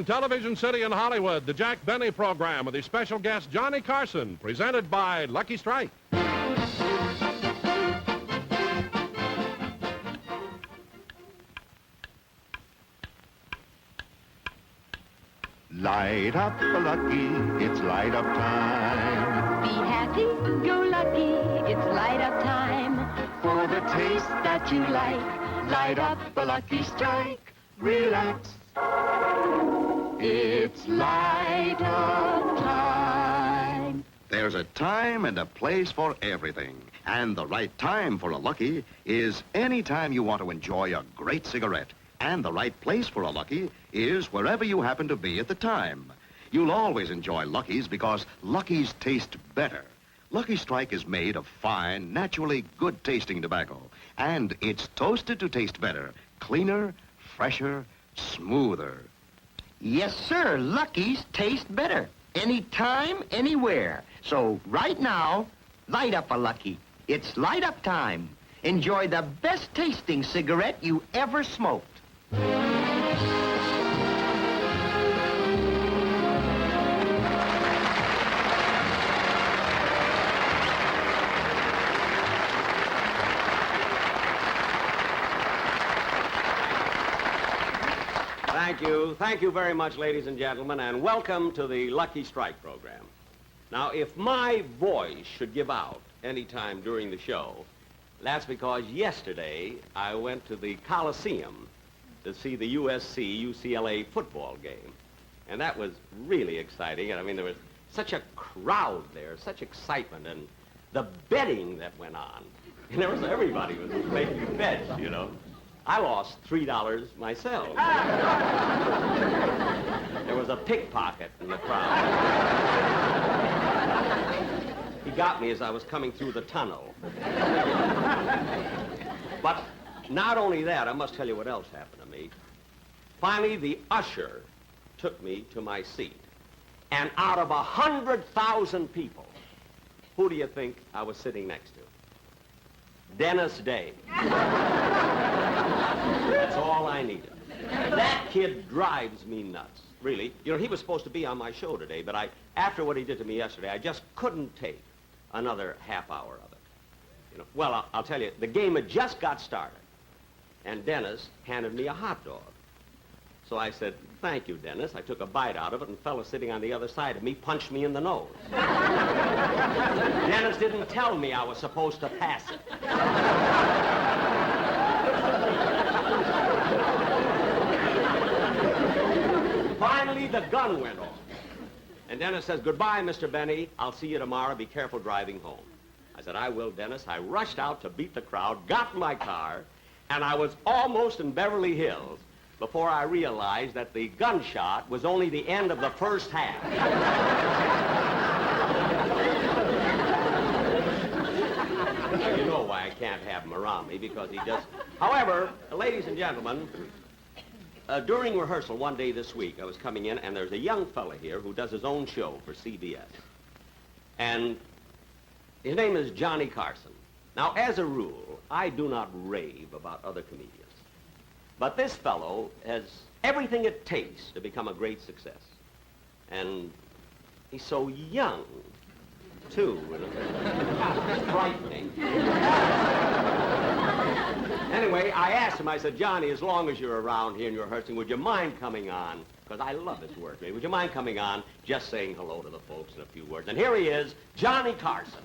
From Television City in Hollywood, the Jack Benny program with his special guest, Johnny Carson, presented by Lucky Strike. Light up for Lucky, it's light up time. Be happy, go lucky, it's light up time. For the taste that you like, light up a Lucky Strike. Relax, it's light up time. There's a time and a place for everything. And the right time for a Lucky is any time you want to enjoy a great cigarette. And the right place for a Lucky is wherever you happen to be at the time. You'll always enjoy Luckies because Luckies taste better. Lucky Strike is made of fine, naturally good-tasting tobacco. And it's toasted to taste better, cleaner, fresher, smoother. Yes, sir. Lucky's taste better. Anytime, anywhere. So right now, light up a Lucky. It's light up time. Enjoy the best tasting cigarette you ever smoked. Thank you very much, ladies and gentlemen, and welcome to the Lucky Strike program. Now, if my voice should give out any time during the show, that's because yesterday I went to the Coliseum to see the USC-UCLA football game. And that was really exciting. I mean, there was such a crowd there, such excitement, and the betting that went on. And there was everybody was making bets, you know. I lost $3 myself. There was a pickpocket in the crowd. He got me as I was coming through the tunnel. But not only that, I must tell you what else happened to me. Finally, the usher took me to my seat. And out of 100,000 people, who do you think I was sitting next to? Dennis Day. That's all I needed. That kid drives me nuts, really. You know, he was supposed to be on my show today, but after what he did to me yesterday, I just couldn't take another half hour of it. You know, well, I'll tell you, the game had just got started, and Dennis handed me a hot dog. So I said, "Thank you, Dennis." I took a bite out of it, and the fellow sitting on the other side of me punched me in the nose. Dennis didn't tell me I was supposed to pass it. Finally, the gun went off. And Dennis says, "Goodbye, Mr. Benny. I'll see you tomorrow. Be careful driving home." I said, "I will, Dennis." I rushed out to beat the crowd, got in my car, and I was almost in Beverly Hills before I realized that the gunshot was only the end of the first half. Now, you know why I can't have him around me, because he just... However, ladies and gentlemen, during rehearsal one day this week, I was coming in, and there's a young fella here who does his own show for CBS. And his name is Johnny Carson. Now, as a rule, I do not rave about other comedians. But this fellow has everything it takes to become a great success. And he's so young, too. It's frightening. Anyway, I asked him, I said, "Johnny, as long as you're around here and you're rehearsing, would you mind coming on?" Because I love his work. Would you mind coming on, just saying hello to the folks in a few words? And here he is, Johnny Carson.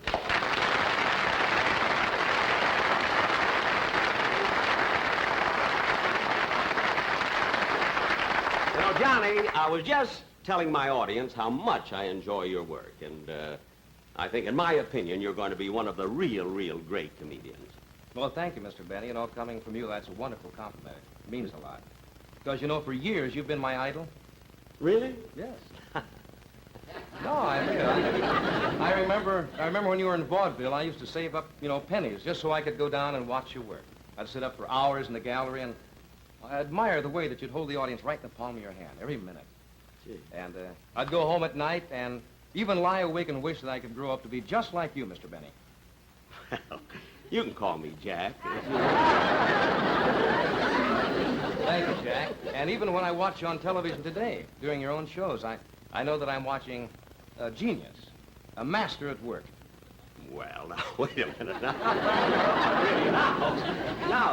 You know, Johnny, I was just telling my audience how much I enjoy your work. And I think, in my opinion, you're going to be one of the real great comedians. Well, thank you, Mr. Benny. You know, coming from you, that's a wonderful compliment. It means a lot. Because, you know, for years, you've been my idol. Really? Yes. No, I mean, I remember when you were in vaudeville, I used to save up, you know, pennies just so I could go down and watch your work. I'd sit up for hours in the gallery, and I admire the way that you'd hold the audience right in the palm of your hand, every minute. Gee. And I'd go home at night and even lie awake and wish that I could grow up to be just like you, Mr. Benny. Well, you can call me Jack. Thank thank you, Jack. And even when I watch you on television today, during your own shows, I know that I'm watching a genius, a master at work. Well, now, wait a minute. Really, now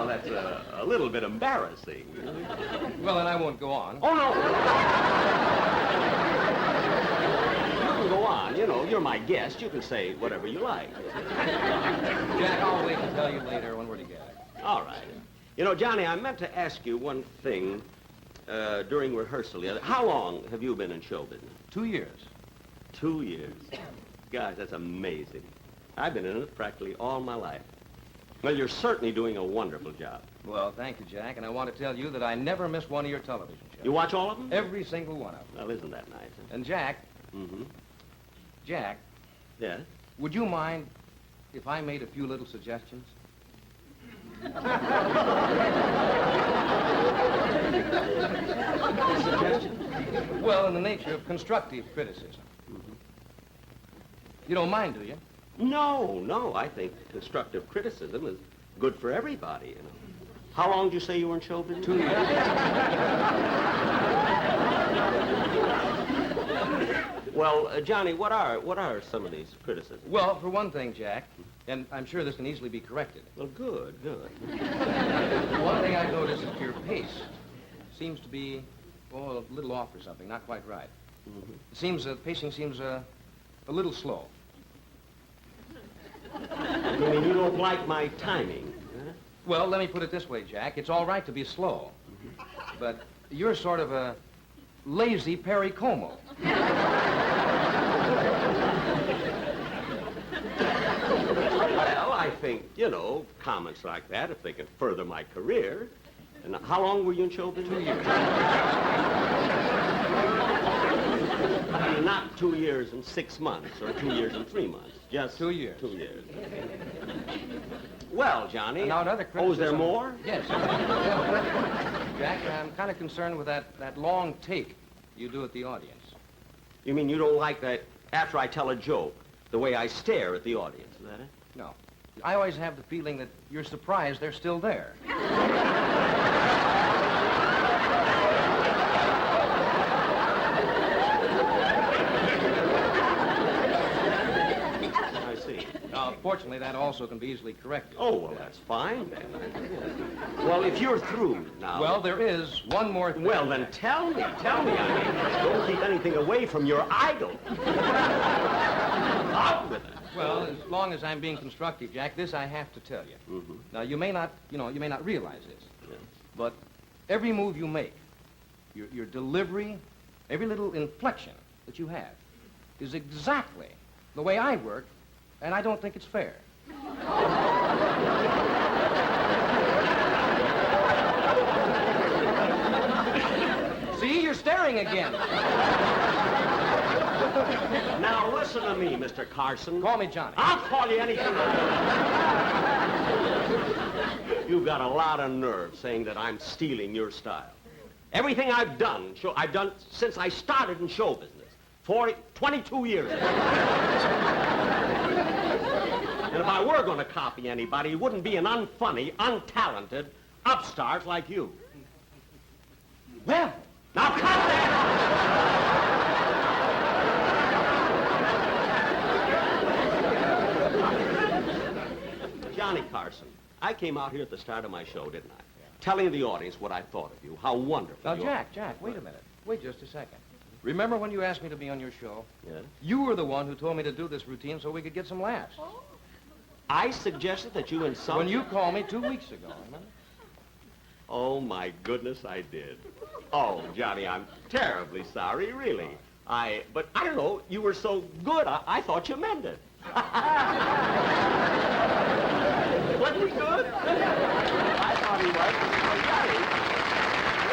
that's a little bit embarrassing. Well, then I won't go on. Oh, no. You can go on. You know, you're my guest. You can say whatever you like. Jack, I'll wait and tell you later when we're together. All right. You know, Johnny, I meant to ask you one thing during rehearsal the other. How long have you been in show business? 2 years. 2 years. Gosh, that's amazing. I've been in it practically all my life. Well, you're certainly doing a wonderful job. Well, thank you, Jack, and I want to tell you that I never miss one of your television shows. You watch all of them? Every single one of them. Well, isn't that nice? Huh? And Jack, Mm-hmm. Jack, Yes? would you mind if I made a few little suggestions? Suggestion? Well, in the nature of constructive criticism. You don't mind, do you? No. I think constructive criticism is good for everybody, you know. How long did you say you were in show business? 2 years. Well, Johnny, what are some of these criticisms? Well, for one thing, Jack, and I'm sure this can easily be corrected. Well, good. One thing I've noticed is your pace seems to be, a little off or something, not quite right. It seems, pacing seems a little slow. You mean you don't like my timing? Huh? Well, let me put it this way, Jack. It's all right to be slow, but you're sort of a lazy Perry Como. Well, I think, you know, comments like that, if they can further my career. And how long were you in show business? 2 years. I mean, not 2 years and 6 months or 2 years and 3 months. Just 2 years. 2 years. Well, Johnny. Now, another Oh, is there criticism- more? Yes. Jack, I'm kind of concerned with that long take you do at the audience. You mean you don't like that after I tell a joke, the way I stare at the audience, is that it? No. I always have the feeling that you're surprised they're still there. I see. Fortunately, that also can be easily corrected. Oh, well, that's fine then. Well, if you're through now. Well, there is one more thing. Well, then tell me. I mean, don't keep anything away from your idol. Out with it. Well, as long as I'm being constructive, Jack, this I have to tell you. Mm-hmm. Now, you may not realize this, Yeah. but every move you make, your delivery, every little inflection that you have is exactly the way I work, and I don't think it's fair. See, you're staring again. Now, listen to me, Mr. Carson. Call me Johnny. I'll call you anything. You've got a lot of nerve saying that I'm stealing your style. Everything I've done since I started in show business, 22 years ago. And if I were going to copy anybody, it wouldn't be an unfunny, untalented upstart like you. Well, Now cut that! Johnny Carson, I came out here at the start of my show, didn't I? Telling the audience what I thought of you, how wonderful now, you are. Jack, wait a minute. Wait just a second. Remember when you asked me to be on your show? Yeah? You were the one who told me to do this routine so we could get some laughs. I suggested that you insult... When you called me 2 weeks ago, remember? Oh, my goodness, I did. Oh, Johnny, I'm terribly sorry, really. But I don't know, you were so good, I thought you meant it. Wasn't he good? I thought he was. Well, Johnny,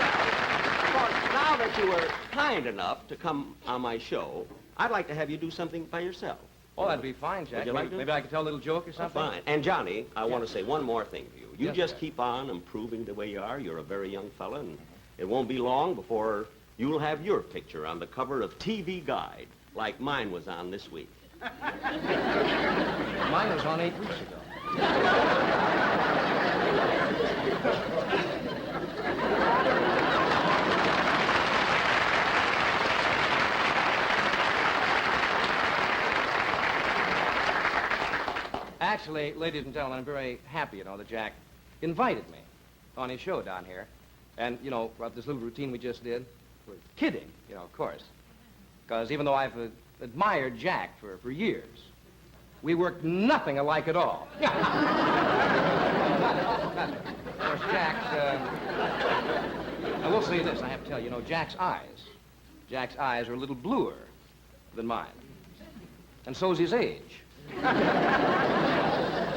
well, of course, now that you were kind enough to come on my show, I'd like to have you do something by yourself. Oh, that'd be fine, Jack. Would you like maybe, to? maybe I could tell a little joke or something? Fine. And Johnny, I want to say one more thing to you. You Yes, just sir. keep on improving the way you are. You're a very young fella, and it won't be long before you'll have your picture on the cover of TV Guide, like mine was on this week. Mine was on 8 weeks ago. actually, ladies and gentlemen, I'm very happy, that Jack invited me on his show down here. And, about this little routine we just did, we're kidding, of course. Because even though I've admired Jack for years, we work nothing alike at all. Of course, Jack's, I will say this, I have to tell you, Jack's eyes are a little bluer than mine. And so's his age. But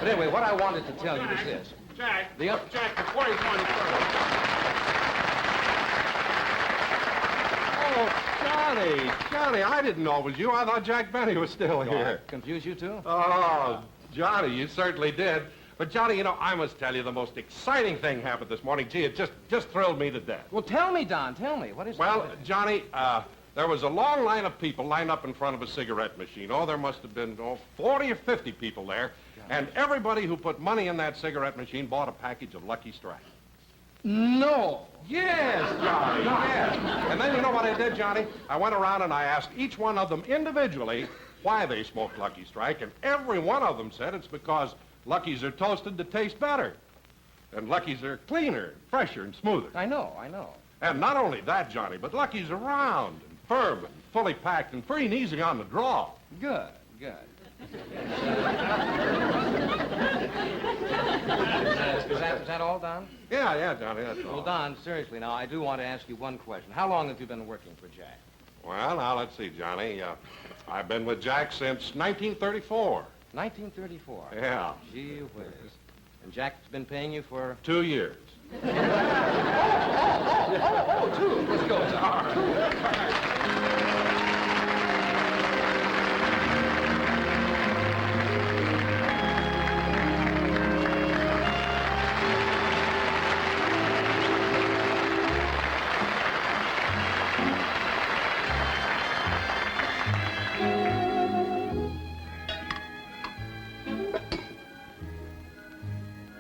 anyway, what I wanted to tell you is this. Jack, Jack, before you go any further. Oh, Johnny, I didn't know it was you. I thought Jack Benny was still here. Confuse you too? Oh, Johnny, you certainly did. But, Johnny, I must tell you the most exciting thing happened this morning. Gee, it just thrilled me to death. Well, tell me, Don, tell me. What is it? Well, Johnny, there was a long line of people lined up in front of a cigarette machine. Oh, there must have been, 40 or 50 people there. And everybody who put money in that cigarette machine bought a package of Lucky Strike. No. Yes, Johnny, yes. And then you know what I did, Johnny? I went around and I asked each one of them individually why they smoked Lucky Strike, and every one of them said it's because Luckies are toasted to taste better. And Luckies are cleaner, fresher, and smoother. I know. And not only that, Johnny, but Lucky's are round and firm and fully packed and free and easy on the draw. Good. Is that all, Don? Yeah, Johnny, that's all. Well, Don, seriously, now, I do want to ask you one question. How long have you been working for Jack? Well, now, let's see, Johnny. I've been with Jack since 1934. 1934? Yeah. Gee whiz. And Jack's been paying you for... 2 years. Oh, 2. Let's go, Don.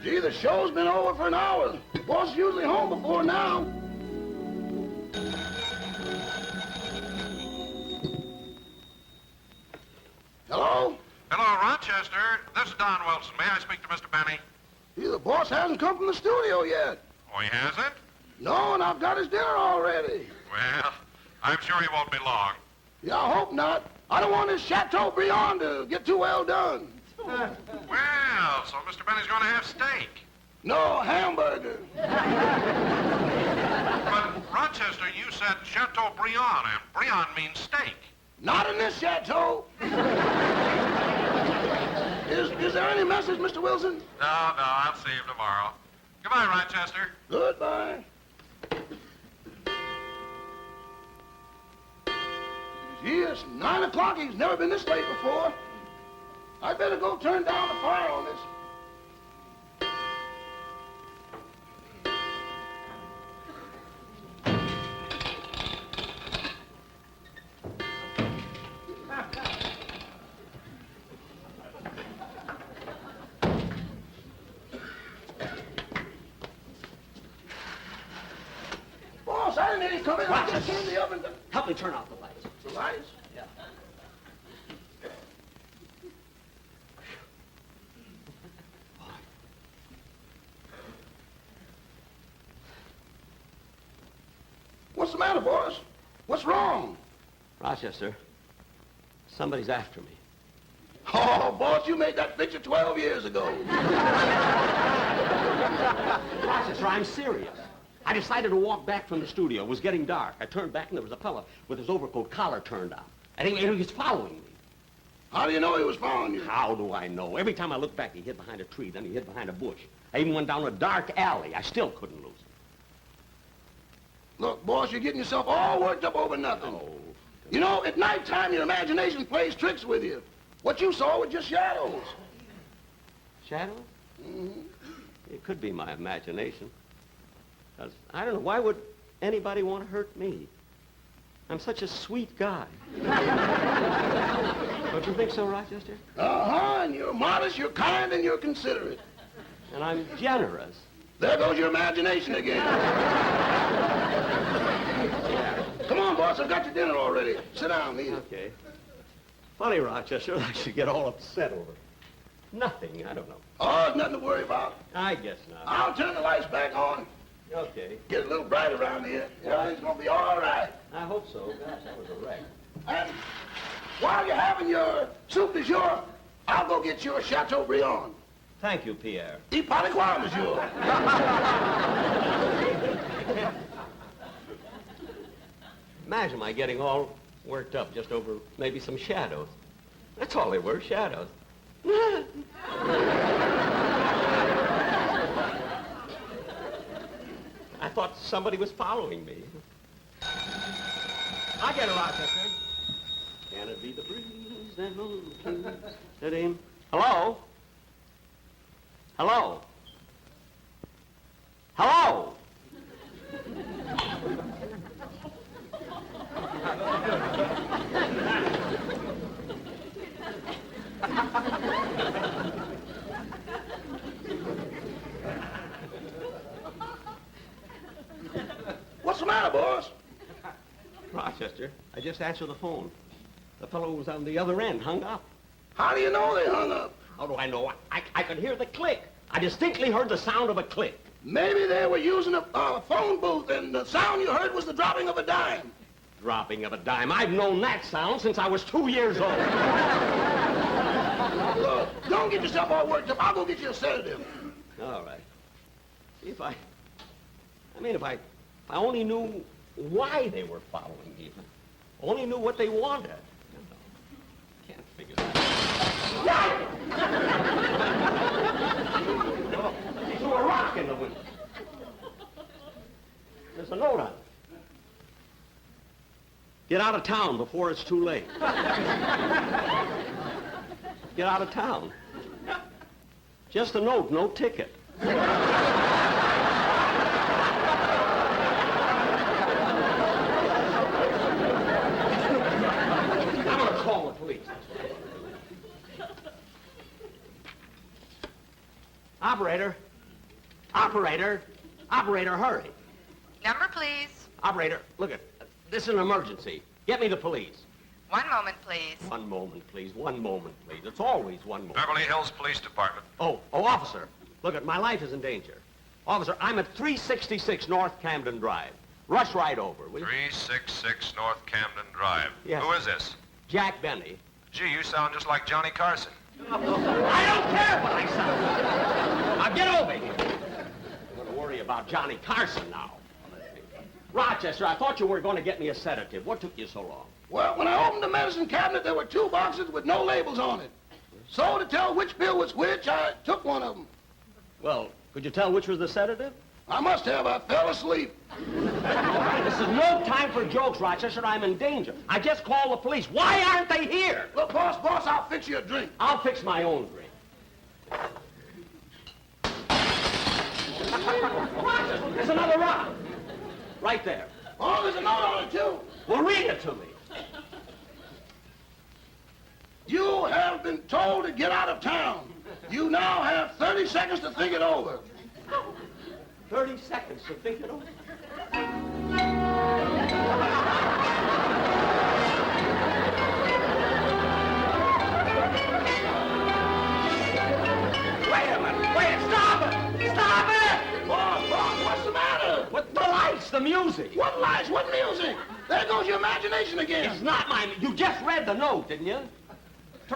Gee, the show's been over for an hour. The boss is usually home before now. Hello? Hello, Rochester. This is Don Wilson. May I speak to Mr. Benny? Gee, the boss hasn't come from the studio yet. Oh, he hasn't? No, and I've got his dinner already. Well, I'm sure he won't be long. Yeah, I hope not. I don't want this Chateaubriand to get too well done. Well, so Mr. Benny's going to have steak. No, hamburger. But, Rochester, you said Chateaubriand, and Briand means steak. Not in this chateau. Is there any message, Mr. Wilson? No, I'll see him tomorrow. Goodbye, Rochester. Goodbye. Gee, it's 9 o'clock. He's never been this late before. I better go turn down the fire on this. Boss, I didn't hear you come in. I just came to the oven. Help me turn off the lights. The lights? Yeah. What's the matter, boss? What's wrong? Rochester, somebody's after me. Oh, boss, you made that picture 12 years ago. Rochester, I'm serious. I decided to walk back from the studio. It was getting dark. I turned back, and there was a fellow with his overcoat collar turned up. And he was following me. How do you know he was following you? How do I know? Every time I looked back, he hid behind a tree, then he hid behind a bush. I even went down a dark alley. I still couldn't lose him. Look, boss, you're getting yourself all worked up over nothing. Oh. You know, at nighttime, your imagination plays tricks with you. What you saw were just shadows. Shadows? Mm-hmm. It could be my imagination. 'Cause I don't know, why would anybody want to hurt me? I'm such a sweet guy. Don't you think so, Rochester? Uh-huh, and you're modest, you're kind, and you're considerate. And I'm generous. There goes your imagination again. Come on, boss, I've got your dinner already. Sit down, eat it. Okay. Funny, Rochester, I should get all upset over it. Nothing. I don't know. Oh, nothing to worry about. I guess not. I'll turn the lights back on. Okay. Get a little bright around here. Everything's gonna be all right. I hope so. Gosh, that was a wreck. And while you're having your soup du jour, I'll go get you a Chateaubriand. Thank you, Pierre. Y pas de quoi, monsieur. Imagine my getting all worked up just over maybe some shadows. That's all they were, shadows. I thought somebody was following me. I get it, Rochester. Can it be the breeze that moves? Hello? Hello? Hello? What's the matter, boss? Rochester, I just answered the phone. The fellow was on the other end, hung up. How do you know they hung up? How do I know? I could hear the click. I distinctly heard the sound of a click. Maybe they were using a phone booth and the sound you heard was the dropping of a dime. Dropping of a dime. I've known that sound since I was 2 years old. Look, don't get yourself all worked up. I'll go get you a sedative. All right. See if I only knew why they were following me. If I only knew what they wanted. Can't figure that out. Oh, they threw a rock in the window. There's a note on it. Get out of town before it's too late. Get out of town. Just a note, no ticket. I'm gonna call the police. Operator. Operator. Operator, hurry. Number, please. Operator, look at this is an emergency. Get me the police. 1 moment, please. 1 moment, please. 1 moment, please. It's always 1 moment. Beverly Hills Police Department. Oh, officer. Look, my life is in danger. Officer, I'm at 366 North Camden Drive. Rush right over, will you? 366 North Camden Drive. Yes. Who is this? Jack Benny. Gee, you sound just like Johnny Carson. I don't care what I sound like. Now get over here. I'm going to worry about Johnny Carson now. Rochester, I thought you were going to get me a sedative. What took you so long? Well, when I opened the medicine cabinet, there were 2 boxes with no labels on it. So to tell which pill was which, I took one of them. Well, could you tell which was the sedative? I must have. I fell asleep. This is no time for jokes, Rochester. I'm in danger. I just called the police. Why aren't they here? Look, boss, I'll fix you a drink. I'll fix my own drink. Rochester, there's another rock. Right there. Oh, there's a note on it, too. Well, read it to me. You have been told to get out of town. You now have 30 seconds to think it over. 30 seconds to think it over. Wait a minute. Wait. Stop it. Stop it. Boss, what's the matter? What, the lights, the music. What lights? What music? There goes your imagination again. It's not mine. You just read the note, didn't you?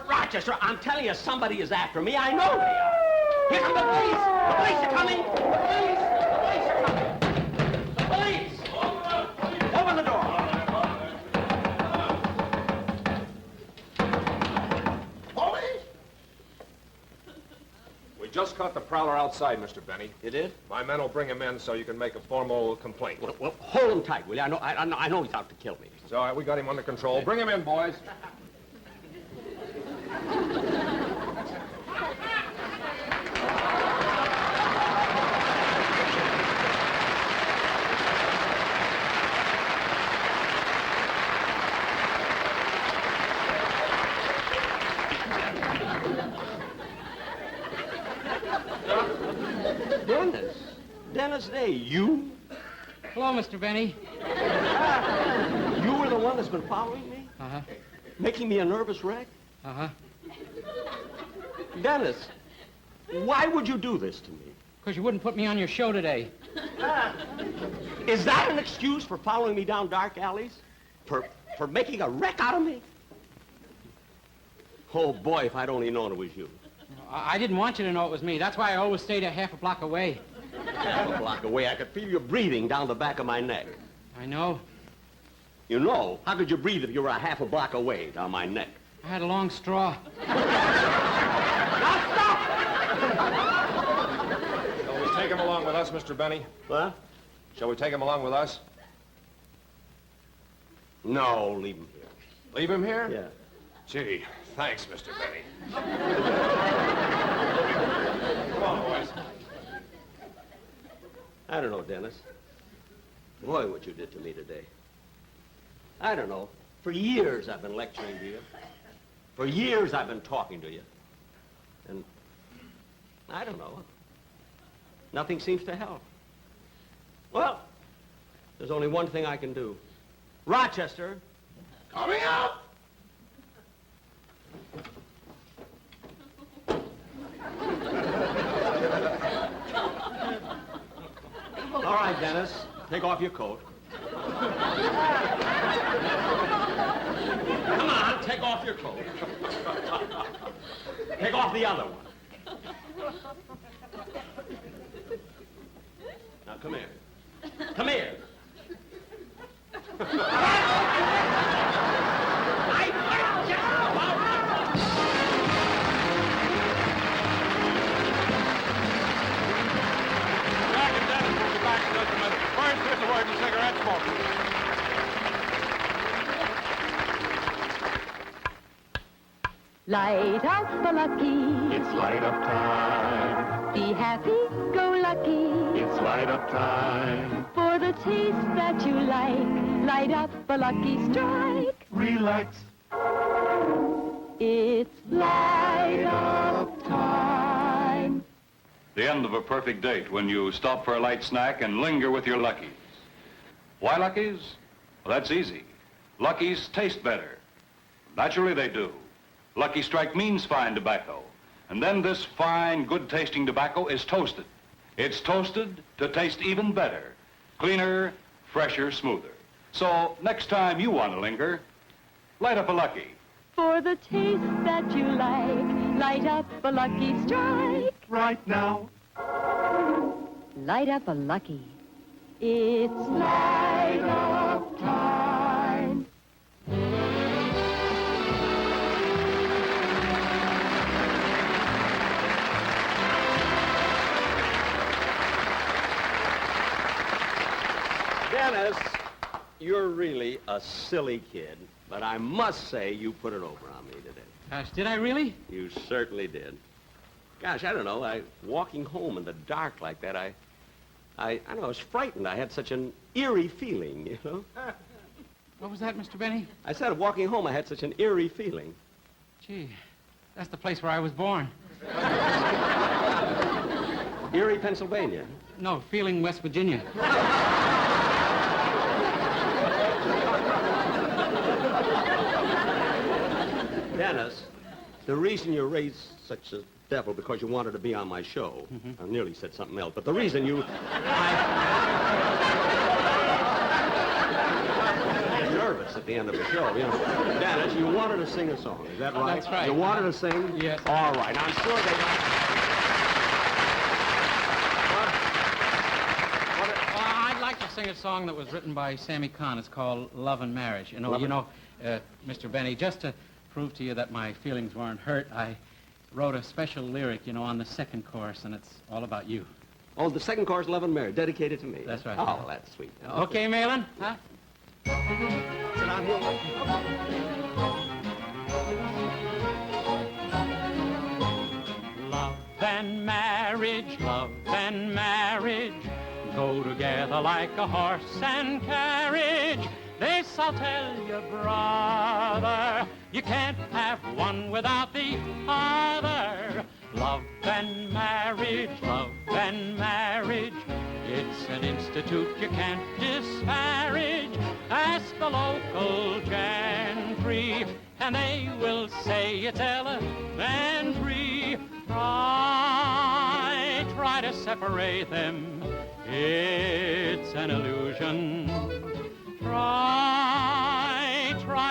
Rochester, I'm telling you, somebody is after me. I know they are. Here come the police. The police are coming. The police. The police are coming. The police. Open the door. Police? We just caught the prowler outside, Mr. Benny. You did? My men will bring him in so you can make a formal complaint. Well, hold him tight, will you? I know he's out to kill me. It's all right. We got him under control. Bring him in, boys. Dennis Day, you? Hello, Mr. Benny. You were the one that's been following me? Uh-huh. Making me a nervous wreck? Uh-huh. Dennis, why would you do this to me? Because you wouldn't put me on your show today. Is that an excuse for following me down dark alleys? For making a wreck out of me? Oh, boy, if I'd only known it was you. I didn't want you to know it was me. That's why I always stayed a half a block away. Half a block away, I could feel you breathing down the back of my neck. I know. You know? How could you breathe if you were a half a block away down my neck? I had a long straw. Now stop! Shall we take him along with us, Mr. Benny? What? Shall we take him along with us? No, leave him here. Leave him here? Yeah. Gee, thanks, Mr. Benny. Come on, boys. I don't know, Dennis. Boy, what you did to me today. I don't know. For years I've been lecturing to you. For years I've been talking to you. And I don't know. Nothing seems to help. Well, there's only one thing I can do. Rochester. Coming out! All right, Dennis. Take off your coat. Come on, take off your coat. Take off the other one. Now, come here. Come here. I will you! Jack and Dennis will be back in just a minute. First, here's a word to cigarette smoking. Light up a lucky. It's light up time. Be happy, go lucky. It's light up time. For the taste that you like, light up a lucky strike. Relax. It's light up time. The end of a perfect date when you stop for a light snack and linger with your Luckies. Why Luckies? Well, that's easy. Luckies taste better. Naturally they do. Lucky Strike means fine tobacco. And then this fine, good-tasting tobacco is toasted. It's toasted to taste even better. Cleaner, fresher, smoother. So next time you want to linger, light up a Lucky. For the taste that you like, light up a lucky strike. Right now. Light up a lucky. It's light up time. Dennis, you're really a silly kid, but I must say you put it over on me today. Gosh, did I really? You certainly did. Gosh, I don't know. Walking home in the dark like that, I don't know, I was frightened. I had such an eerie feeling, you know? What was that, Mr. Benny? I said walking home, I had such an eerie feeling. Gee, that's the place where I was born. Erie, Pennsylvania. No, Feeling, West Virginia. Dennis, the reason you raised such a devil because you wanted to be on my show. I nearly said something else, but the reason you... I get nervous at the end of the show, you know. Dennis, you wanted to sing a song, is that right? That's right. You wanted to sing? Yes. All right, I'm sure they like... I'd like to sing a song that was written by Sammy Kahn. It's called Love and Marriage. Mr. Benny, just to prove to you that my feelings weren't hurt, I wrote a special lyric, on the second chorus, and it's all about you. Oh, the second chorus, Love and Marriage, dedicated to me. That's right. Oh, well, that's sweet. Okay, Malin? Huh? Sit down here. Love and marriage go together like a horse and carriage. This I'll tell you, brother, you can't have one without the other. Love and marriage, it's an institute you can't disparage. Ask the local gentry, and they will say it's elementary. Try to separate them. It's an illusion. Try,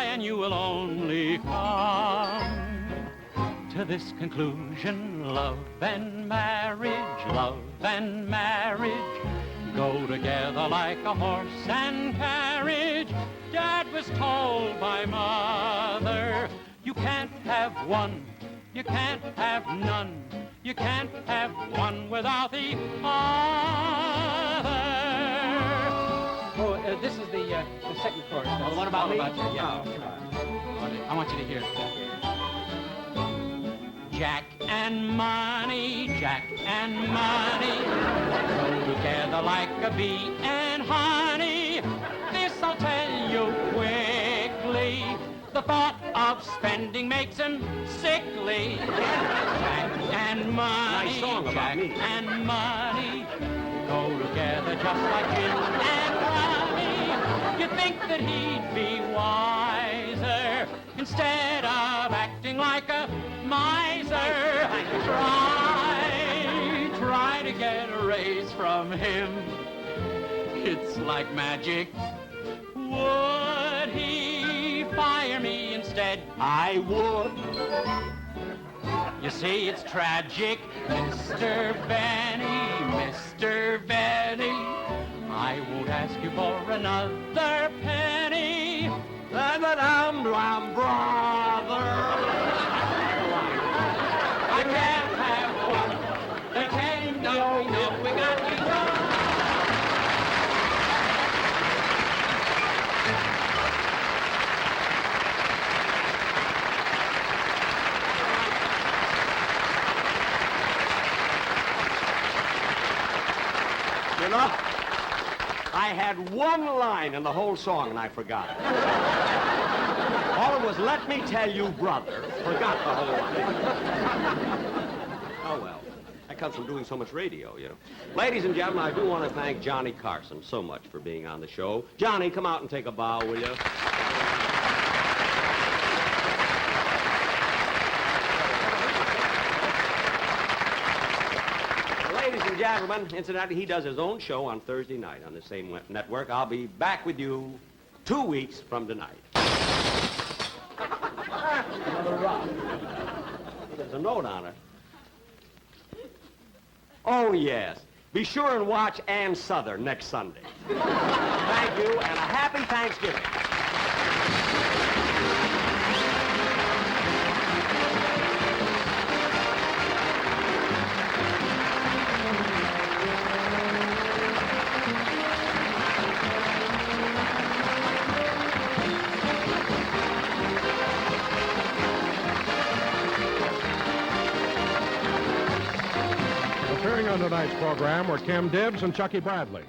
and you will only come to this conclusion. Love and marriage go together like a horse and carriage. Dad was told by Mother, you can't have one, you can't have none, you can't have one without the other. Oh, this is the second chorus. Well, what about me? You. Yeah. I want you to hear it. Jack and money go together like a bee and honey. This I'll tell you quickly. The thought of spending makes him sickly. Jack and money, Nice song about Jack me. and money go together just like gin and honey. You'd think that he'd be wiser instead of acting like a miser. Try to get a raise from him. It's like magic. Would he fire me instead? I would. You see, it's tragic, Mr. Benny. I won't ask you for another penny. But I'm brother. I can't have one. We can't, no, we got to go. You know, I had one line in the whole song and I forgot it. All it was, let me tell you, brother. Forgot the whole line. Oh, well. That comes from doing so much radio, you know. Ladies and gentlemen, I do want to thank Johnny Carson so much for being on the show. Johnny, come out and take a bow, will you? Ladies and gentlemen, incidentally, he does his own show on Thursday night on the same network. I'll be back with you 2 weeks from tonight. Another rock. There's a note on it. Oh, yes. Be sure and watch Ann Souther next Sunday. Thank you, and a happy Thanksgiving. Appearing on tonight's program were Kim Dibbs and Chucky Bradley.